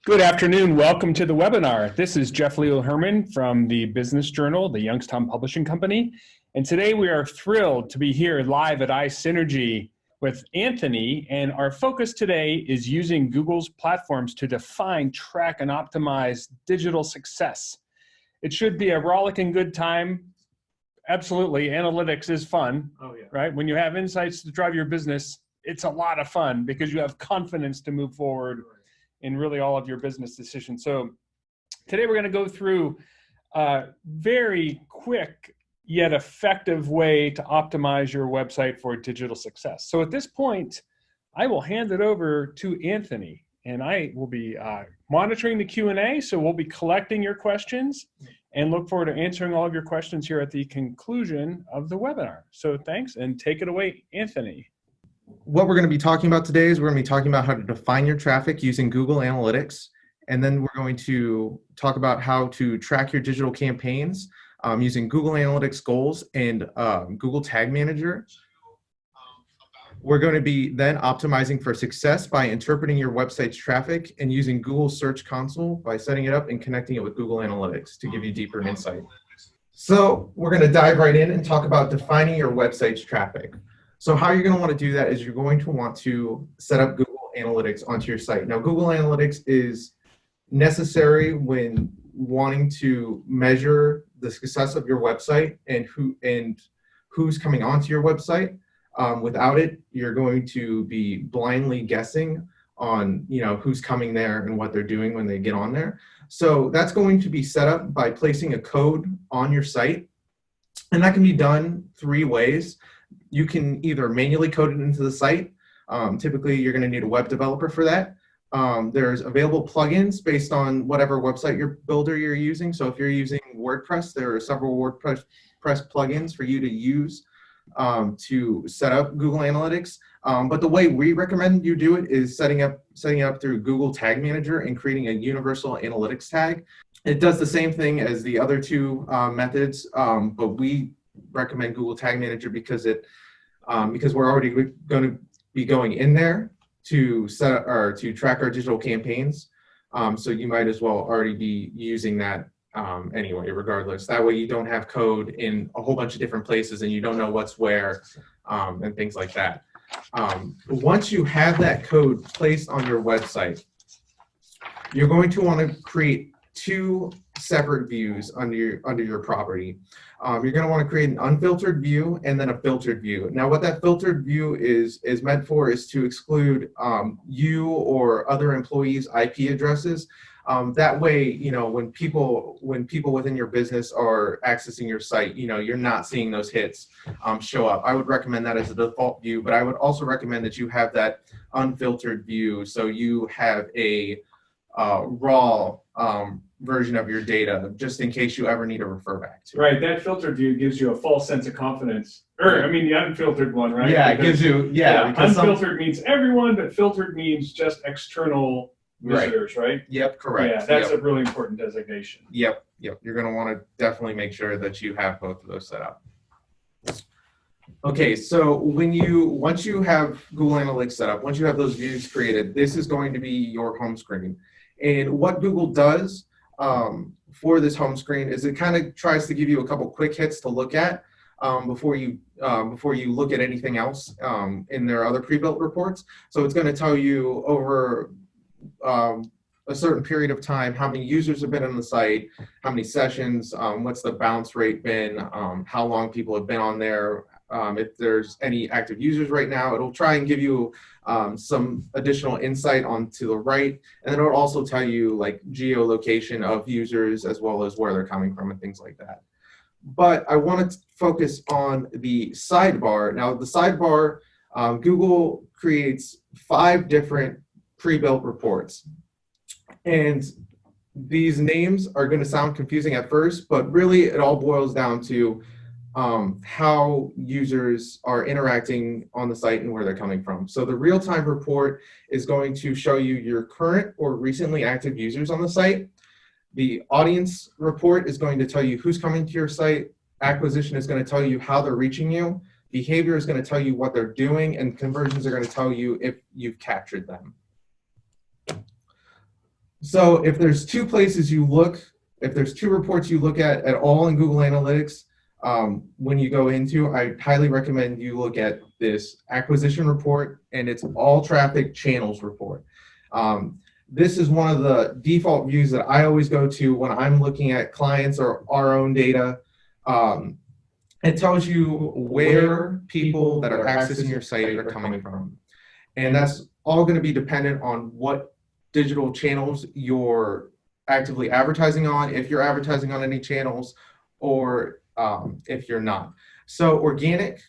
Good afternoon. Welcome to the webinar. This is Jeff Leo Herrmann from the Business Journal, the Youngstown Publishing Company. And today we are thrilled to be here live at iSynergy with Anthony. And our focus today is using Google's platforms to define, track, and optimize digital success. It should be a rollicking good time. Absolutely. Analytics is fun, right? When you have insights to drive your business, it's a lot of fun because you have confidence to move forward in really all of your business decisions. So today we're going to go through a very quick yet effective way to optimize your website for digital success. So at this point, I will hand it over to Anthony, and I will be monitoring the Q&A. So we'll be collecting your questions and look forward to answering all of your questions here at the conclusion of the webinar. So thanks, and take it away, Anthony. What we're going to be talking about today is we're going to be talking about how to define your traffic using Google Analytics. And then we're going to talk about how to track your digital campaigns using Google Analytics goals and Google Tag Manager. We're going to be then optimizing for success by interpreting your website's traffic and using Google Search Console by setting it up and connecting it with Google Analytics to give you deeper insight. So we're going to dive right in and talk about defining your website's traffic. So how you're going to want to do that is you're going to want to set up Google Analytics onto your site. Now, Google Analytics is necessary when wanting to measure the success of your website and who's coming onto your website. Without it, you're going to be blindly guessing on who's coming there and what they're doing when they get on there. So that's going to be set up by placing a code on your site, and that can be done three ways. You can either manually code it into the site. Typically, you're going to need a web developer for that. There's available plugins based on whatever website builder you're using. So if you're using WordPress, there are several WordPress plugins for you to use to set up Google Analytics. But the way we recommend you do it is setting up through Google Tag Manager and creating a universal analytics tag. It does the same thing as the other two methods, but we recommend Google Tag Manager because we're already going to be going in there to to track our digital campaigns. So you might as well already be using that anyway, regardless. That way you don't have code in a whole bunch of different places and you don't know what's where and things like that. Once you have that code placed on your website, you're going to want to create two separate views under your property. You're going to want to create an unfiltered view and then a filtered view. Now, what that filtered view is meant for is to exclude you or other employees' IP addresses. That way, when people within your business are accessing your site, you're not seeing those hits show up. I would recommend that as a default view, but I would also recommend that you have that unfiltered view, so you have a raw version of your data, just in case you ever need to refer back to. Right, that filtered view gives you a false sense of confidence. The unfiltered one, right? Yeah, it gives you, unfiltered means everyone, but filtered means just external visitors, right? Yep, correct. Yeah, that's a really important designation. Yep. You're going to want to definitely make sure that you have both of those set up. Okay, so once you have Google Analytics set up, once you have those views created, this is going to be your home screen. And what Google does for this home screen is it kind of tries to give you a couple quick hits to look at before you look at anything else in their other pre-built reports. So it's going to tell you over a certain period of time how many users have been on the site, how many sessions, what's the bounce rate been, how long people have been on there. If there's any active users right now, it'll try and give you some additional insight onto the right, and then it'll also tell you like geolocation of users as well as where they're coming from and things like that. But I want to focus on the sidebar. Now, the sidebar, Google creates 5 different pre-built reports, and these names are going to sound confusing at first, but really it all boils down to how users are interacting on the site and where they're coming from. So the real-time report is going to show you your current or recently active users on the site. The audience report is going to tell you who's coming to your site. Acquisition is going to tell you how they're reaching you. Behavior is going to tell you what they're doing, and conversions are going to tell you if you've captured them. So if there's two places you look, if there's two reports you look at all in Google Analytics, when you go into, I highly recommend you look at this acquisition report and its all traffic channels report. This is one of the default views that I always go to when I'm looking at clients or our own data. It tells you where people that are accessing your site are coming from. And that's all going to be dependent on what digital channels you're actively advertising on, if you're advertising on any channels, or if you're not. So organic,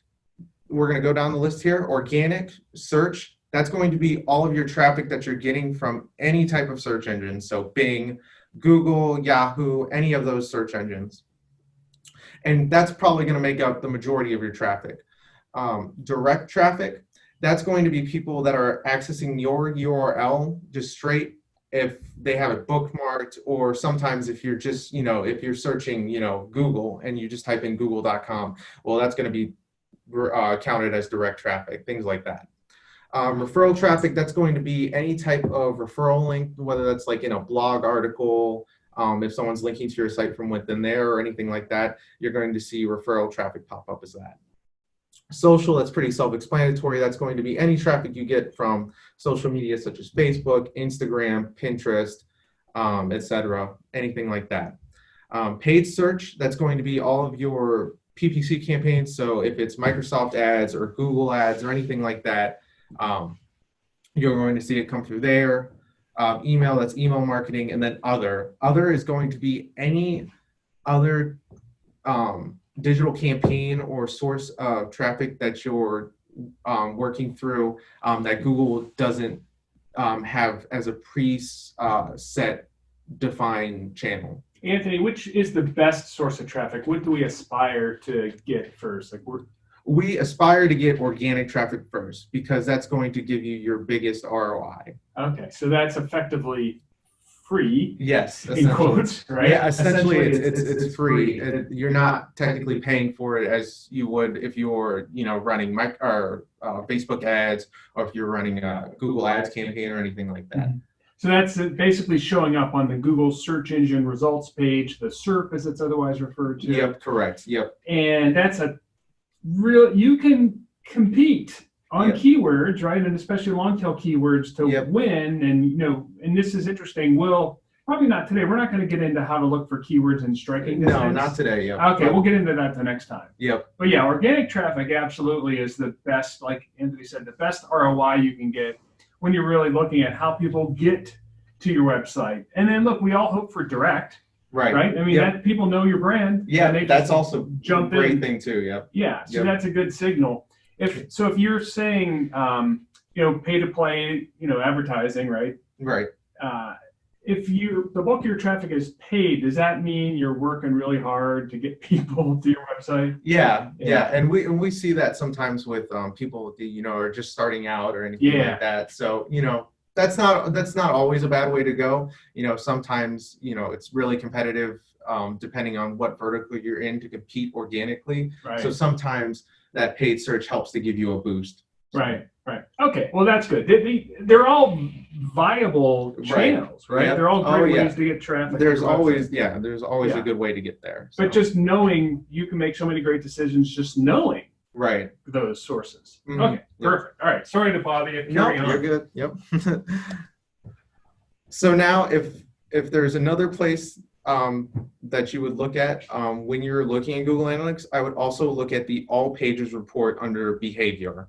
we're going to go down the list here. Organic search, that's going to be all of your traffic that you're getting from any type of search engine. So Bing, Google, Yahoo, any of those search engines. And that's probably going to make up the majority of your traffic. Direct traffic, that's going to be people that are accessing your URL just straight if they have it bookmarked, or sometimes if you're just, if you're searching, Google and you just type in google.com, well, that's going to be counted as direct traffic, things like that. Referral traffic, that's going to be any type of referral link, whether that's like in a blog article, if someone's linking to your site from within there or anything like that, you're going to see referral traffic pop up as that. Social, that's pretty self-explanatory. That's going to be any traffic you get from social media such as Facebook, Instagram, Pinterest, etc., anything like that. Paid search, that's going to be all of your PPC campaigns. So if it's Microsoft ads or Google ads or anything like that, you're going to see it come through there. Email, that's email marketing. And then other is going to be any other digital campaign or source of traffic that you're working through that Google doesn't have as a set defined channel. Anthony, which is the best source of traffic? What do we aspire to get first? We aspire to get organic traffic first because that's going to give you your biggest ROI. Okay, so that's effectively free. Yes, in quotes, right? Yeah, essentially it's free. You're not technically paying for it as you would if you're running Facebook ads, or if you're running a Google Ads campaign or anything like that. Mm-hmm. So that's basically showing up on the Google search engine results page, the SERP as it's otherwise referred to. Yep, correct. Yep. And that's a real, you can compete on keywords, right? And especially long tail keywords to win. And, and this is interesting. We'll probably not today. We're not going to get into how to look for keywords in striking distance. No, not today. Yep. Okay, we'll get into that the next time. Yep. But yeah, organic traffic absolutely is the best, like Anthony said, the best ROI you can get when you're really looking at how people get to your website. And then look, we all hope for direct. Right. I mean, that people know your brand. Yeah, and they that's also jump a great in. thing too. Yep. Yeah, so that's a good signal. If you're saying, pay to play, advertising, right? Right. If the bulk of your traffic is paid, does that mean you're working really hard to get people to your website? Yeah. And we see that sometimes with people that are just starting out or anything like that. So that's not always a bad way to go. Sometimes it's really competitive depending on what vertical you're in to compete organically. Right. So sometimes that paid search helps to give you a boost. Right. Okay, well that's good. They're all viable channels, right? They're all great ways to get traffic. There's always a good way to get there. So. But just knowing, you can make so many great decisions just knowing those sources. Mm-hmm. Okay, perfect. All right, sorry to bother you. Carry on. You're good. Yep. So now if there's another place that you would look at when you're looking at Google Analytics, I would also look at the all pages report under behavior.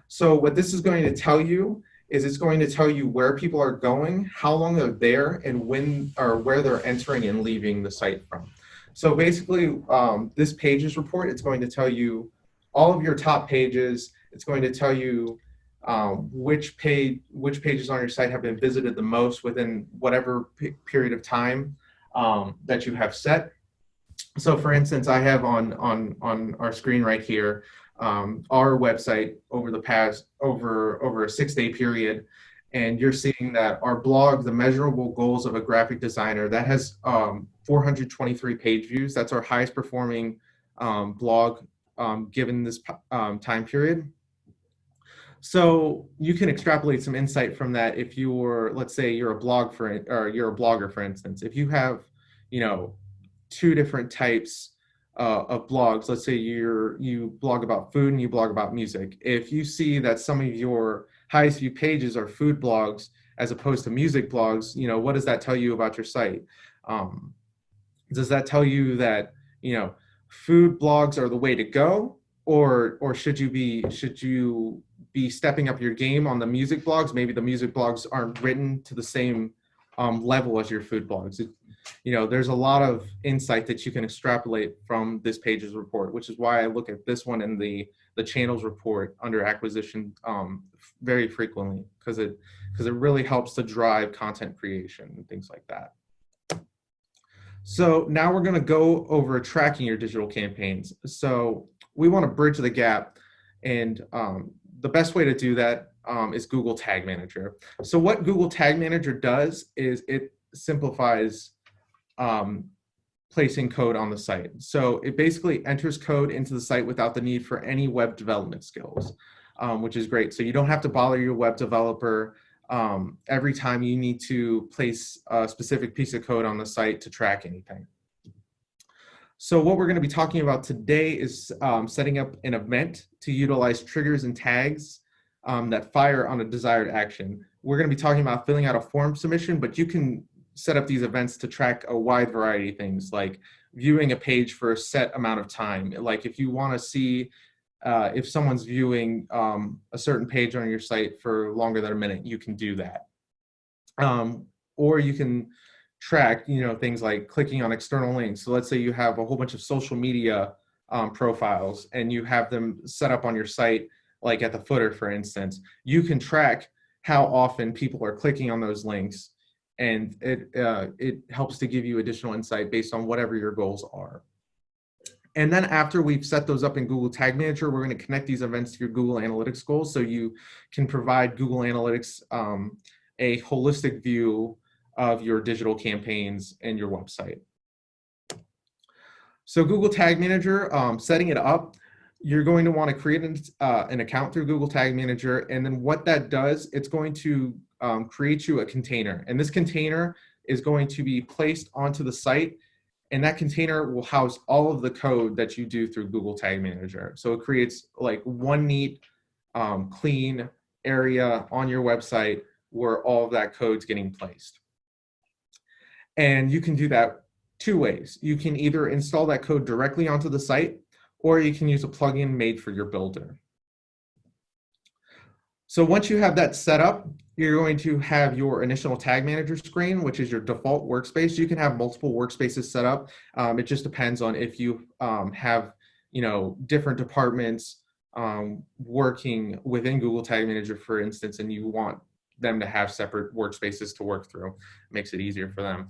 So what this is going to tell you is it's going to tell you where people are going, how long they're there, and when or where they're entering and leaving the site from. So basically, this pages report, it's going to tell you all of your top pages. It's going to tell you which pages on your site have been visited the most within whatever period of time that you have set. So for instance, I have on our screen right here, our website over a 6-day period, and you're seeing that our blog, The Measurable Goals of a Graphic Designer, that has 423 page views. That's our highest performing blog given this time period. So you can extrapolate some insight from that if you're, let's say you're a blogger, for instance. If you have, two different types of blogs, let's say you blog about food and you blog about music. If you see that some of your highest view pages are food blogs as opposed to music blogs, what does that tell you about your site? Does that tell you that, food blogs are the way to go, or should you be stepping up your game on the music blogs? Maybe the music blogs aren't written to the same level as your food blogs. There's a lot of insight that you can extrapolate from this pages report, which is why I look at this one and the channels report under acquisition very frequently, because it really helps to drive content creation and things like that. So now we're going to go over tracking your digital campaigns. So we want to bridge the gap, and the best way to do that is Google Tag Manager. So what Google Tag Manager does is it simplifies placing code on the site. So it basically enters code into the site without the need for any web development skills, which is great. So you don't have to bother your web developer every time you need to place a specific piece of code on the site to track anything. So what we're going to be talking about today is setting up an event to utilize triggers and tags that fire on a desired action. We're going to be talking about filling out a form submission, but you can set up these events to track a wide variety of things, like viewing a page for a set amount of time. Like if you want to see if someone's viewing a certain page on your site for longer than a minute, you can do that. Or you can track, things like clicking on external links. So let's say you have a whole bunch of social media profiles and you have them set up on your site, like at the footer, for instance. You can track how often people are clicking on those links, and it helps to give you additional insight based on whatever your goals are. And then after we've set those up in Google Tag Manager, we're going to connect these events to your Google Analytics goals, so you can provide Google Analytics a holistic view of your digital campaigns and your website. So Google Tag Manager, setting it up, you're going to want to create an account through Google Tag Manager, and then what that does, it's going to create you a container, and this container is going to be placed onto the site, and that container will house all of the code that you do through Google Tag Manager. So it creates like one neat, clean area on your website where all of that code's getting placed. And you can do that two ways. You can either install that code directly onto the site, or you can use a plugin made for your builder. So once you have that set up, you're going to have your initial tag manager screen, which is your default workspace. You can have multiple workspaces set up. It just depends on if you have, different departments working within Google Tag Manager, for instance, and you want them to have separate workspaces to work through. It makes it easier for them.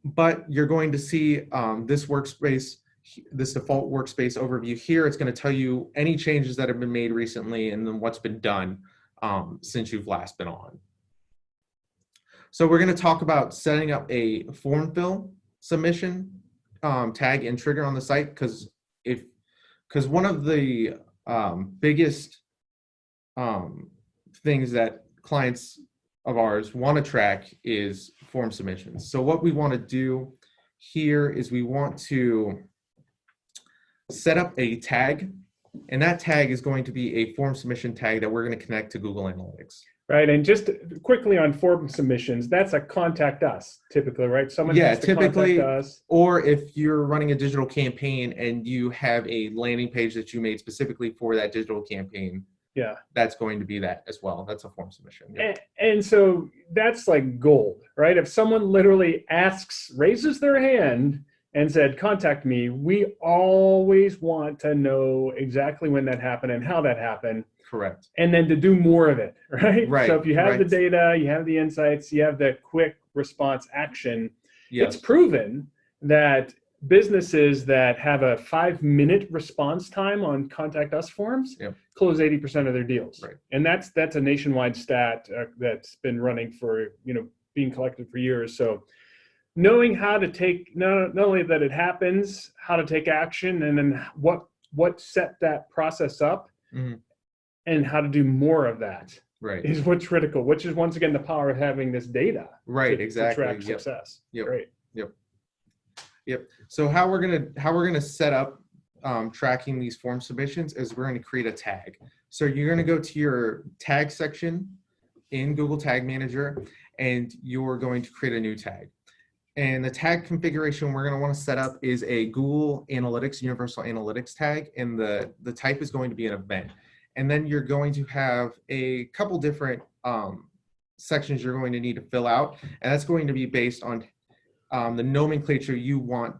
But you're going to see this workspace, this default workspace overview here. It's going to tell you any changes that have been made recently and then what's been done since you've last been on. So we're going to talk about setting up a form fill submission tag and trigger on the site, because one of the biggest things that clients of ours want to track is form submissions. So what we want to do here is we want to set up a tag, and that tag is going to be a form submission tag that we're going to connect to Google Analytics. Right, and just quickly on form submissions, that's a contact us typically, right? Someone has to typically contact us. Or if you're running a digital campaign and you have a landing page that you made specifically for that digital campaign, yeah, that's going to be that as well. That's a form submission. Yeah. And so that's like gold, right? If someone literally raises their hand and said, contact me, we always want to know exactly when that happened and how that happened. Correct. And then to do more of it, right? Right. So if you have the data, you have the insights, you have the quick response action, yes. It's proven that businesses that have a 5-minute response time on contact us forms close 80% of their deals. Right. And that's a nationwide stat that's been running for, being collected for years. So knowing how to take, not only that it happens, how to take action, and then what set that process up, and how to do more of that Right. is what's critical, which is once again the power of having this data Right. to Exactly. track success. Yep. Great. Yep. Yep. So how we're gonna set up tracking these form submissions is we're going to create a tag. So you're going to go to your tag section in Google Tag Manager, and you're going to create a new tag. And the tag configuration we're going to want to set up is a Google Analytics, Universal Analytics tag, and the type is going to be an event. And then you're going to have a couple different sections you're going to need to fill out, and that's going to be based on the nomenclature you want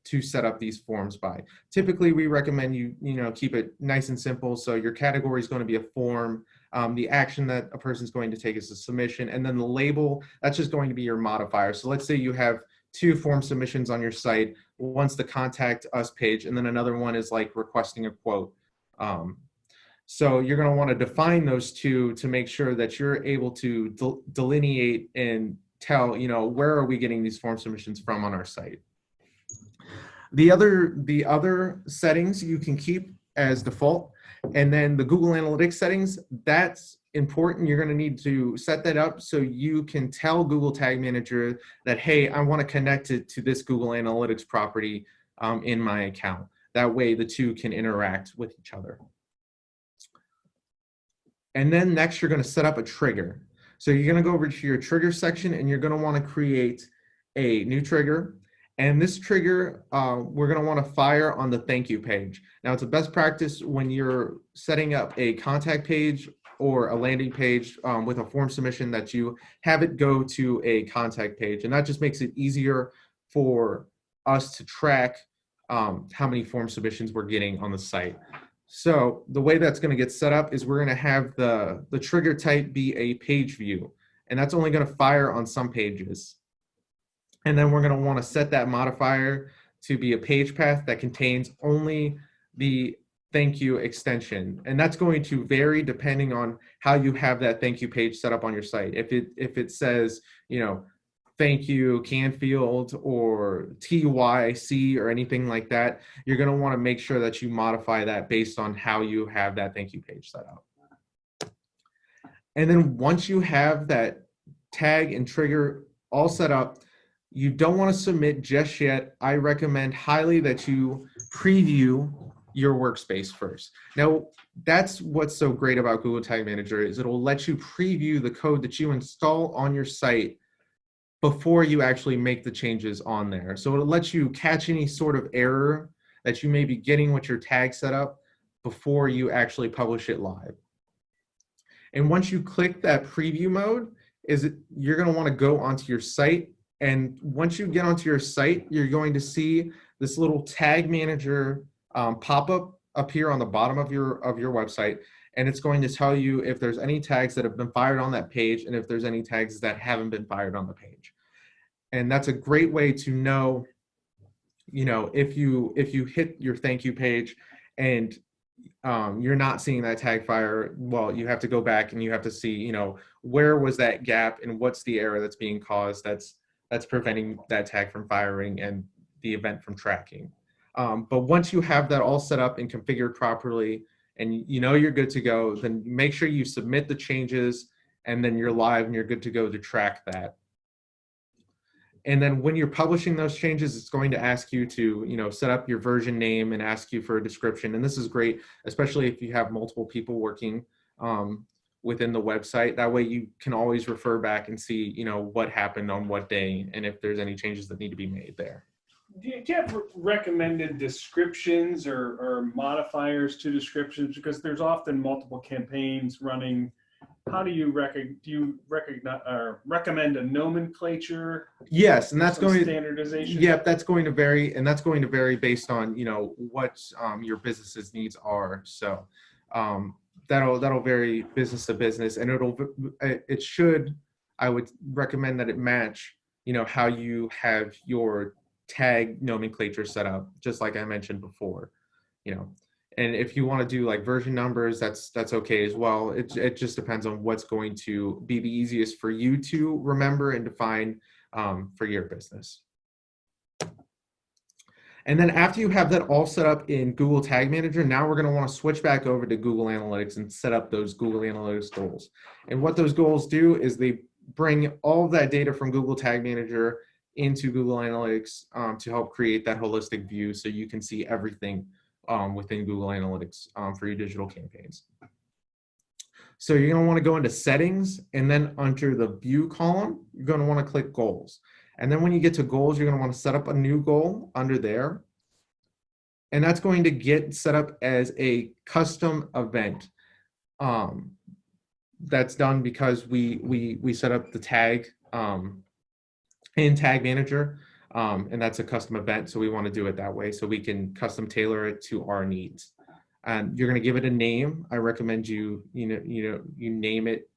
to set up these forms by. Typically, we recommend you keep it nice and simple. So your category is going to be a form. The action that a person is going to take is a submission, and then the label, that's just going to be your modifier. So let's say you have 2 form submissions on your site. One's the contact us page, and then another one is like requesting a quote. So you're going to want to define those 2 to make sure that you're able to delineate and tell, where are we getting these form submissions from on our site. The other settings you can keep as default, and then the Google Analytics settings, that's important. You're going to need to set that up so you can tell Google Tag Manager that, hey, I want to connect it to this Google Analytics property in my account. That way the 2 can interact with each other. And then next you're going to set up a trigger. So you're going to go over to your trigger section, and you're going to want to create a new trigger. And this trigger, we're going to want to fire on the thank you page. Now, it's a best practice when you're setting up a contact page or a landing page with a form submission that you have it go to a contact page. And that just makes it easier for us to track how many form submissions we're getting on the site. So the way that's going to get set up is we're going to have the trigger type be a page view, and that's only going to fire on some pages. And then we're going to want to set that modifier to be a page path that contains only the thank you extension. And that's going to vary depending on how you have that thank you page set up on your site. If it says, thank you Canfield or TYC or anything like that, you're going to want to make sure that you modify that based on how you have that thank you page set up. And then once you have that tag and trigger all set up, you don't want to submit just yet. I recommend highly that you preview your workspace first. Now, that's what's so great about Google Tag Manager is it'll let you preview the code that you install on your site before you actually make the changes on there. So it'll let you catch any sort of error that you may be getting with your tag setup before you actually publish it live. And once you click that preview mode, you're going to want to go onto your site. And once you get onto your site, you're going to see this little tag manager pop-up up here on the bottom of your website. And it's going to tell you if there's any tags that have been fired on that page and if there's any tags that haven't been fired on the page. And that's a great way to know, if you hit your thank you page and you're not seeing that tag fire, well, you have to go back and you have to see, where was that gap and what's the error that's being caused that's preventing that tag from firing and the event from tracking. But once you have that all set up and configured properly and you're good to go, then make sure you submit the changes and then you're live and you're good to go to track that. And then when you're publishing those changes, it's going to ask you to, set up your version name and ask you for a description. And this is great, especially if you have multiple people working within the website. That way you can always refer back and see, what happened on what day and if there's any changes that need to be made there. Do you have recommended descriptions or modifiers to descriptions? Because there's often multiple campaigns running. How do you recommend a nomenclature? Yes, and that's going to standardization. Yep, that's going to vary, and that's going to vary based on what your business's needs are. So that'll vary business to business, and it should. I would recommend that it match how you have your tag nomenclature set up, just like I mentioned before. And if you want to do like version numbers, that's okay as well. It just depends on what's going to be the easiest for you to remember and define for your business. And then after you have that all set up in Google Tag Manager, now we're going to want to switch back over to Google Analytics and set up those Google Analytics goals. And what those goals do is they bring all of that data from Google Tag Manager into Google Analytics to help create that holistic view so you can see everything within Google Analytics for your digital campaigns. So you're going to want to go into settings, and then under the view column, you're going to want to click goals. And then when you get to goals, you're going to want to set up a new goal under there. And that's going to get set up as a custom event. That's done because we set up the tag in Tag Manager, and that's a custom event. So we want to do it that way so we can custom tailor it to our needs. And you're going to give it a name. I recommend you name it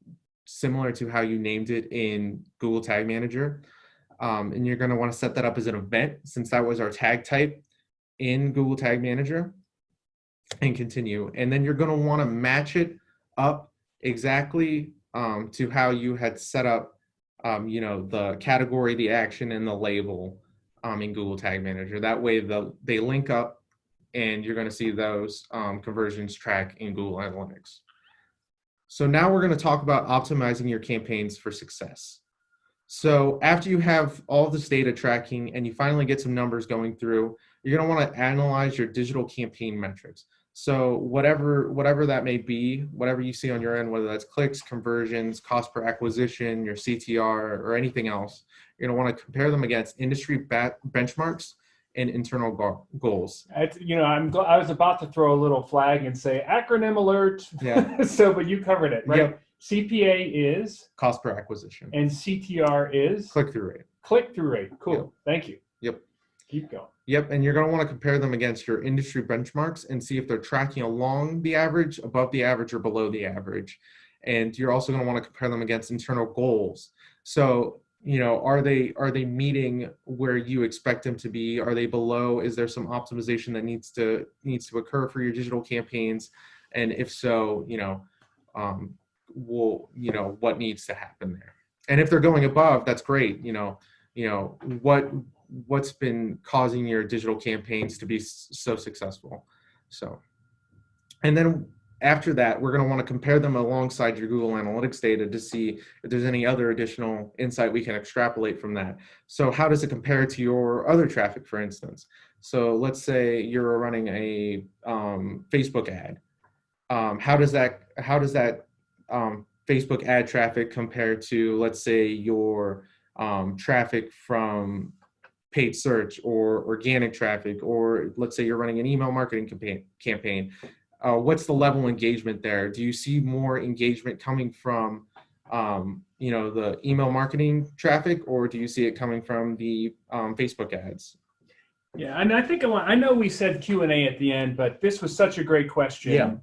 similar to how you named it in Google Tag Manager. And you're going to want to set that up as an event since that was our tag type in Google Tag Manager, and continue. And then you're going to want to match it up exactly to how you had set up, the category, the action, and the label in Google Tag Manager. That way they link up, and you're going to see those conversions track in Google Analytics. So now we're going to talk about optimizing your campaigns for success. So after you have all this data tracking and you finally get some numbers going through, you're going to want to analyze your digital campaign metrics. So whatever that may be, whatever you see on your end, whether that's clicks, conversions, cost per acquisition, your CTR, or anything else, you're going to want to compare them against industry benchmarks and internal goals. I was about to throw a little flag and say acronym alert. Yeah. But you covered it, right? Yep. CPA is cost per acquisition, and CTR is click-through rate. Click-through rate. Cool. Yep. Thank you. Yep. Keep going. Yep. And you're going to want to compare them against your industry benchmarks and see if they're tracking along the average, above the average, or below the average. And you're also going to want to compare them against internal goals. So, are they meeting where you expect them to be? Are they below? Is there some optimization that needs to occur for your digital campaigns? And if so, what needs to happen there? And if they're going above, that's great. What's been causing your digital campaigns to be so successful? So, and then after that, we're going to want to compare them alongside your Google Analytics data to see if there's any other additional insight we can extrapolate from that. So how does it compare to your other traffic, for instance? So let's say you're running a Facebook ad. How does that Facebook ad traffic compare to, let's say, your traffic from paid search or organic traffic, or let's say you're running an email marketing campaign? What's the level of engagement there? Do you see more engagement coming from the email marketing traffic, or do you see it coming from the Facebook ads? Yeah, and I know we said Q&A at the end, but this was such a great question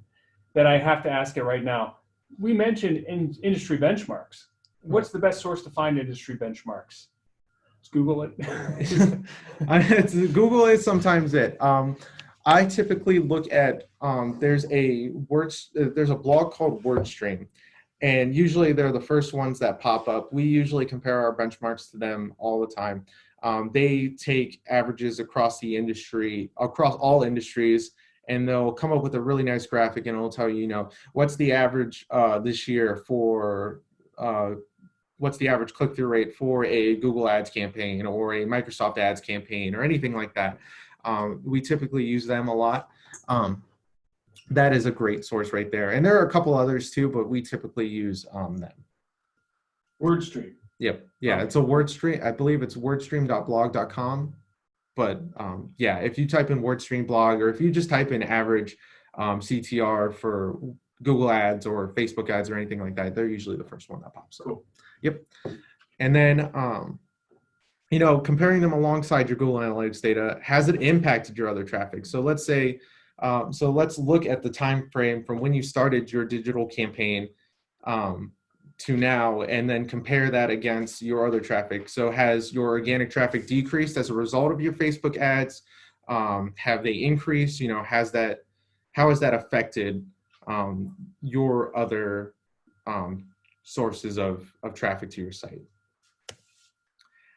that I have to ask it right now. We mentioned industry benchmarks. What's the best source to find industry benchmarks? Let's Google it. Google is sometimes it. I typically look at there's a blog called WordStream, and usually they're the first ones that pop up. We usually compare our benchmarks to them all the time. They take averages across the industry, across all industries, and they'll come up with a really nice graphic, and it'll tell you, what's the average this year for what's the average click-through rate for a Google Ads campaign or a Microsoft Ads campaign or anything like that. We typically use them a lot. That is a great source right there. And there are a couple others too, but we typically use them. WordStream. Yep. Yeah, it's a WordStream. I believe it's wordstream.blog.com. But if you type in WordStream blog, or if you just type in average CTR for Google Ads or Facebook ads or anything like that, they're usually the first one that pops up. Cool. Yep. And then comparing them alongside your Google Analytics data, has it impacted your other traffic? So let's say, let's look at the time frame from when you started your digital campaign to now, and then compare that against your other traffic. So has your organic traffic decreased as a result of your Facebook ads? Have they increased? How has that affected your other sources of traffic to your site?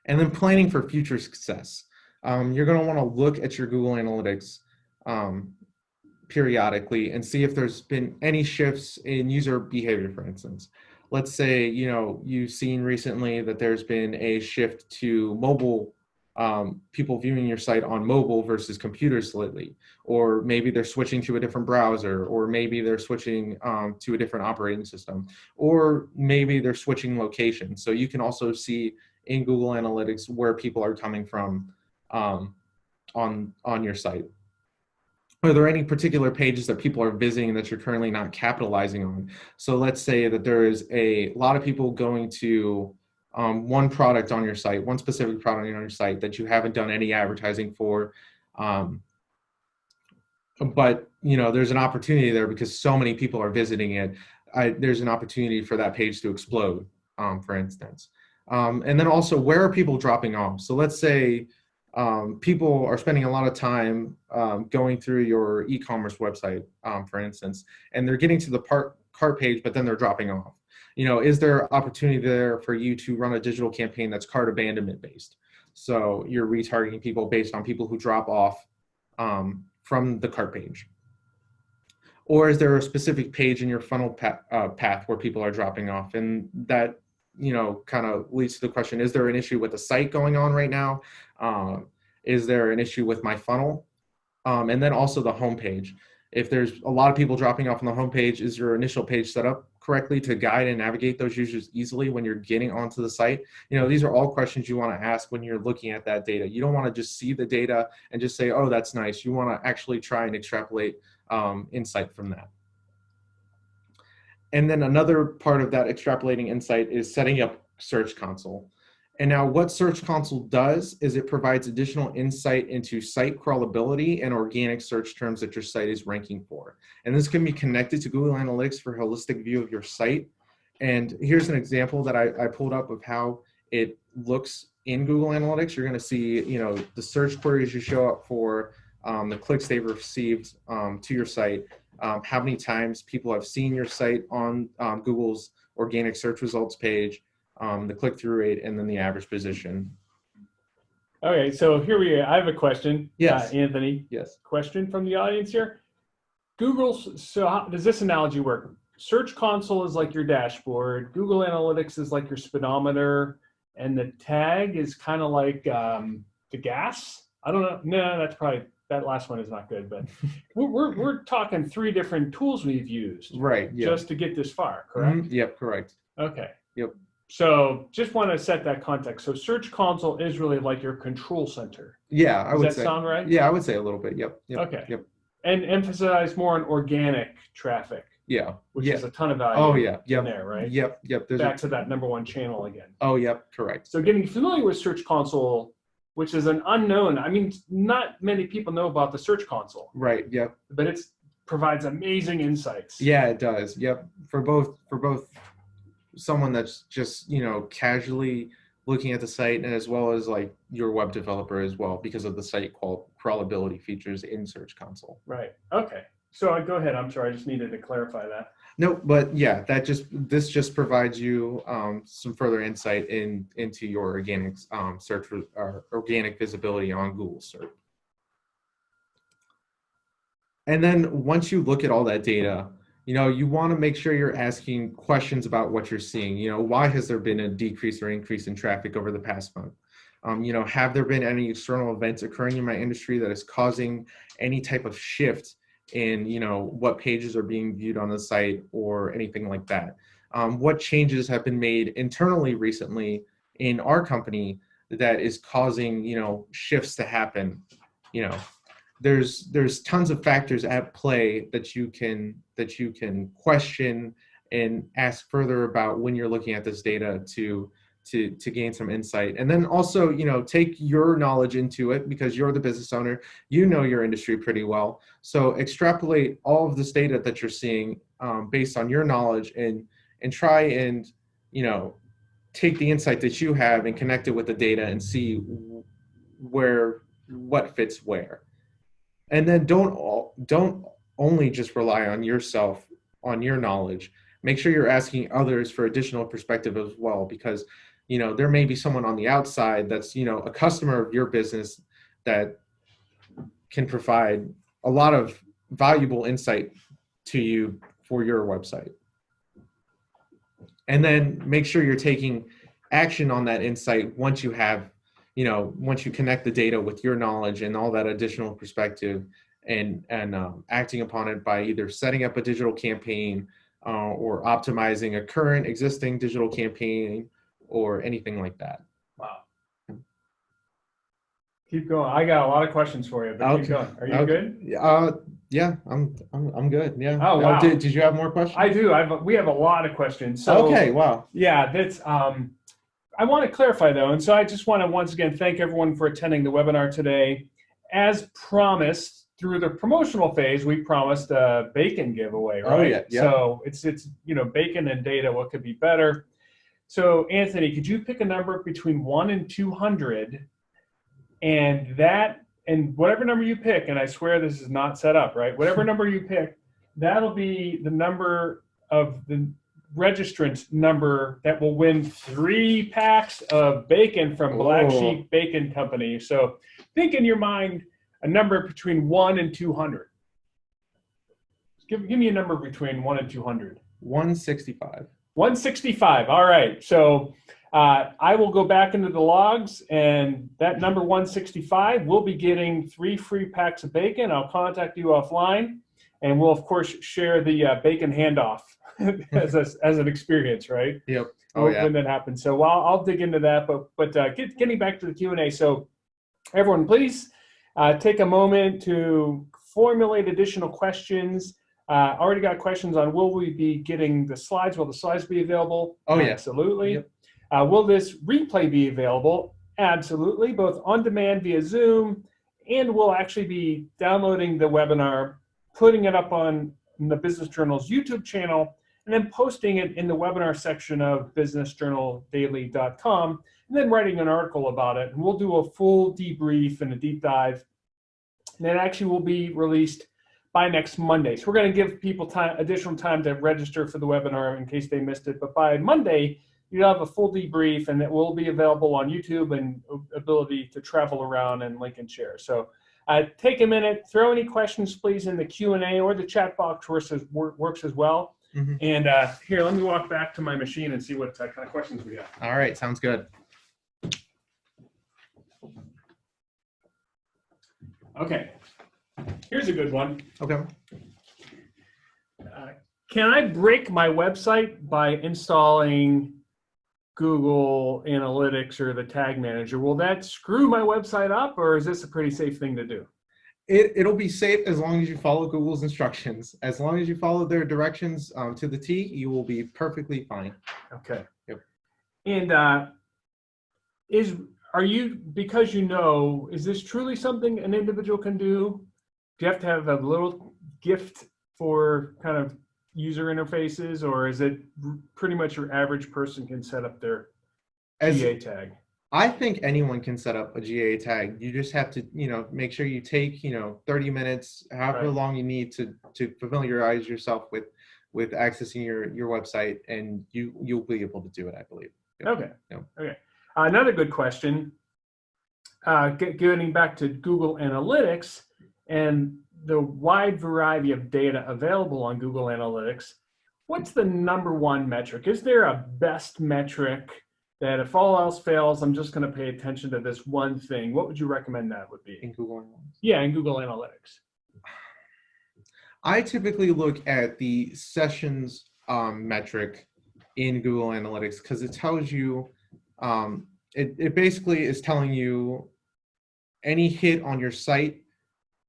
And then planning for future success. you're going to want to look at your Google Analytics periodically and see if there's been any shifts in user behavior, for instance. Let's say, you've seen recently that there's been a shift to mobile, people viewing your site on mobile versus computers lately, or maybe they're switching to a different browser, or maybe they're switching to a different operating system, or maybe they're switching locations. So you can also see in Google Analytics where people are coming from on your site. Are there any particular pages that people are visiting that you're currently not capitalizing on? So let's say that there is a lot of people going to one product on your site, one specific product on your site that you haven't done any advertising for, but there's an opportunity there because so many people are visiting it. There's an opportunity for that page to explode, for instance. And then also, where are people dropping off? So let's say people are spending a lot of time going through your e-commerce website, for instance, and they're getting to the cart page, but then they're dropping off. Is there opportunity there for you to run a digital campaign that's cart abandonment based? So you're retargeting people based on people who drop off from the cart page. Or is there a specific page in your funnel path where people are dropping off? And that kind of leads to the question, is there an issue with the site going on right now? Is there an issue with my funnel? And then also the homepage. If there's a lot of people dropping off on the homepage, is your initial page set up correctly to guide and navigate those users easily when you're getting onto the site? These are all questions you want to ask when you're looking at that data. You don't want to just see the data and just say, oh, that's nice. You want to actually try and extrapolate insight from that. And then another part of that extrapolating insight is setting up Search Console. And now what Search Console does is it provides additional insight into site crawlability and organic search terms that your site is ranking for. And this can be connected to Google Analytics for a holistic view of your site. And here's an example that I pulled up of how it looks in Google Analytics. You're going to see, the search queries you show up for, the clicks they've received to your site, how many times people have seen your site on Google's organic search results page, the click-through rate, and then the average position. Okay, so here we are. I have a question. Yes. Anthony. Yes. Question from the audience here. So how does this analogy work? Search Console is like your dashboard. Google Analytics is like your speedometer. And the tag is kind of like the gas? I don't know. No, that last one is not good, but we're talking 3 different tools we've used. Right. Yep. Just to get this far, correct? Mm-hmm. Yep, correct. Okay. Yep. So just want to set that context. So Search Console is really like your control center. Yeah, I would say. Does that sound right? Yeah, I would say a little bit. Yep. Okay. Yep. And emphasize more on organic traffic. Yeah. Which is a ton of value in there, right? Yep. There's back to that number 1 channel again. Oh, yep, correct. So getting familiar with Search Console, which is an unknown. I mean, not many people know about the Search Console. Right. Yep. But it provides amazing insights. Yeah, it does. Yep. For both someone that's just casually looking at the site, and as well as like your web developer as well, because of the site crawlability features in Search Console. Right. Okay. So go ahead. I'm sorry. I just needed to clarify that. No, but yeah, this just provides you some further insight into your organic search or organic visibility on Google search. And then once you look at all that data, you want to make sure you're asking questions about what you're seeing. Why has there been a decrease or increase in traffic over the past month? Have there been any external events occurring in my industry that is causing any type of shift in, what pages are being viewed on the site or anything like that? What changes have been made internally recently in our company that is causing, shifts to happen? There's tons of factors at play that you can question and ask further about when you're looking at this data to gain some insight. And then also, take your knowledge into it, because you're the business owner, your industry pretty well. So extrapolate all of this data that you're seeing based on your knowledge and try and, take the insight that you have and connect it with the data and see what fits where. And then don't only just rely on yourself, on your knowledge. Make sure you're asking others for additional perspective as well, because there may be someone on the outside that's a customer of your business that can provide a lot of valuable insight to you for your website. And then make sure you're taking action on that insight once you have, once you connect the data with your knowledge and all that additional perspective, and acting upon it by either setting up a digital campaign or optimizing a current existing digital campaign or anything like that. Wow. Keep going. I got a lot of questions for you, but keep going. Are you good? Yeah, I'm good. Yeah. Oh, wow. Did you have more questions? I do. We have a lot of questions. So, okay. Wow. Yeah, that's. I want to clarify though, and so I just want to once again thank everyone for attending the webinar today. As promised, through the promotional phase, we promised a bacon giveaway, right? Oh yeah. Yeah. So it's bacon and data. What could be better? So Anthony, could you pick a number between 1 and 200? And whatever number you pick, and I swear this is not set up, right? Whatever number you pick, that'll be the number of the registrant number that will win 3 packs of bacon from Black Sheep Bacon Company. So think in your mind a number between 1 and 200. Give me a number between 1 and 200. 165. 165. All right. So I will go back into the logs, and that number 165 will be getting 3 free packs of bacon. I'll contact you offline, and we'll of course share the bacon handoff as an experience, right? Yep. Oh yeah. When that happens. So I'll dig into that. But getting back to the Q&A. So everyone, please take a moment to formulate additional questions. Already got questions on, will we be getting the slides? Will the slides be available? Oh yeah. Absolutely. Yep. Will this replay be available? Absolutely, both on demand via Zoom, and we'll actually be downloading the webinar, putting it up on the Business Journal's YouTube channel, and then posting it in the webinar section of businessjournaldaily.com, and then writing an article about it. And we'll do a full debrief and a deep dive. And it actually will be released by next Monday. So we're going to give people additional time to register for the webinar in case they missed it. But by Monday, you'll have a full debrief, and it will be available on YouTube and ability to travel around and link and share. So take a minute, throw any questions, please, in the Q&A, or the chat box works as well. Mm-hmm. And here, let me walk back to my machine and see what kind of questions we have. All right, sounds good. Okay, here's a good one. Okay. Can I break my website by installing Google Analytics or the Tag Manager? Will that screw my website up, or is this a pretty safe thing to do? It'll be safe as long as you follow Google's instructions. As long as you follow their directions to the T, you will be perfectly fine. Okay. Yep. And because is this truly something an individual can do? Do you have to have a little gift for kind of user interfaces, or is it pretty much your average person can set up their GA tag? I think anyone can set up a GA tag. You just have to, make sure you take, 30 minutes, however long you need to familiarize yourself with accessing your website, and you'll be able to do it, I believe. Yep. Okay. Yep. Okay. Another good question, getting back to Google Analytics and the wide variety of data available on Google Analytics, what's the #1 metric? Is there a best metric that if all else fails, I'm just going to pay attention to this one thing? What would you recommend that would be? In Google Analytics? Yeah, in Google Analytics. I typically look at the sessions metric in Google Analytics, because it tells you, it basically is telling you any hit on your site,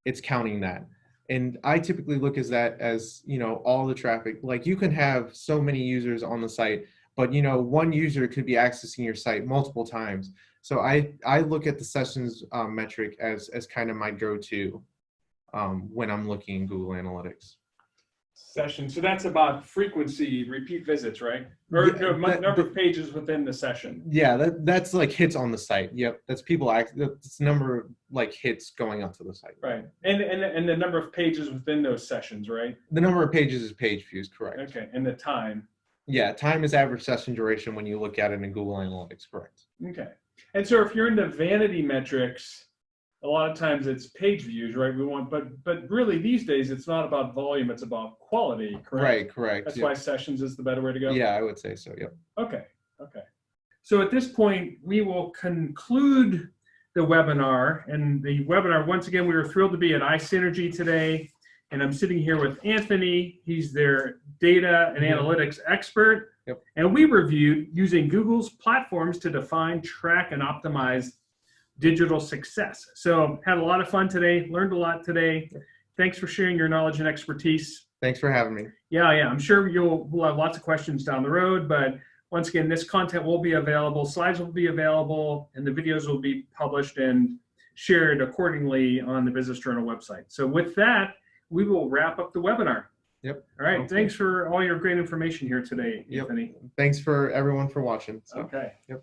it's counting that. And I typically look at that as, all the traffic. Like, you can have so many users on the site, but one user could be accessing your site multiple times. So I look at the sessions metric as kind of my go-to when I'm looking in Google Analytics. Session. So that's about frequency, repeat visits, right? Or number of pages within the session. Yeah, that's like hits on the site. Yep, that's that's number of like hits going onto the site. Right, and the number of pages within those sessions, right? The number of pages is page views, correct? Okay, and the time. Yeah, time is average session duration when you look at it in Google Analytics, correct? Okay, and so if you're into vanity metrics, a lot of times it's page views, right? We want, but really these days it's not about volume, it's about quality, correct? Right, correct. That's why sessions is the better way to go? Yeah, I would say so, yep. Okay, okay. So at this point, we will conclude the webinar. And the webinar, once again, we were thrilled to be at iSynergy today. And I'm sitting here with Anthony. He's their data and analytics expert. Yep. And we reviewed using Google's platforms to define, track, and optimize digital success. So had a lot of fun today, learned a lot today. Thanks for sharing your knowledge and expertise. Thanks for having me. Yeah, I'm sure we'll have lots of questions down the road, but once again, this content will be available, slides will be available, and the videos will be published and shared accordingly on the Business Journal website. So with that, we will wrap up the webinar. Yep. All right. Okay. Thanks for all your great information here today, Anthony. Thanks for everyone for watching. So. Okay. Yep.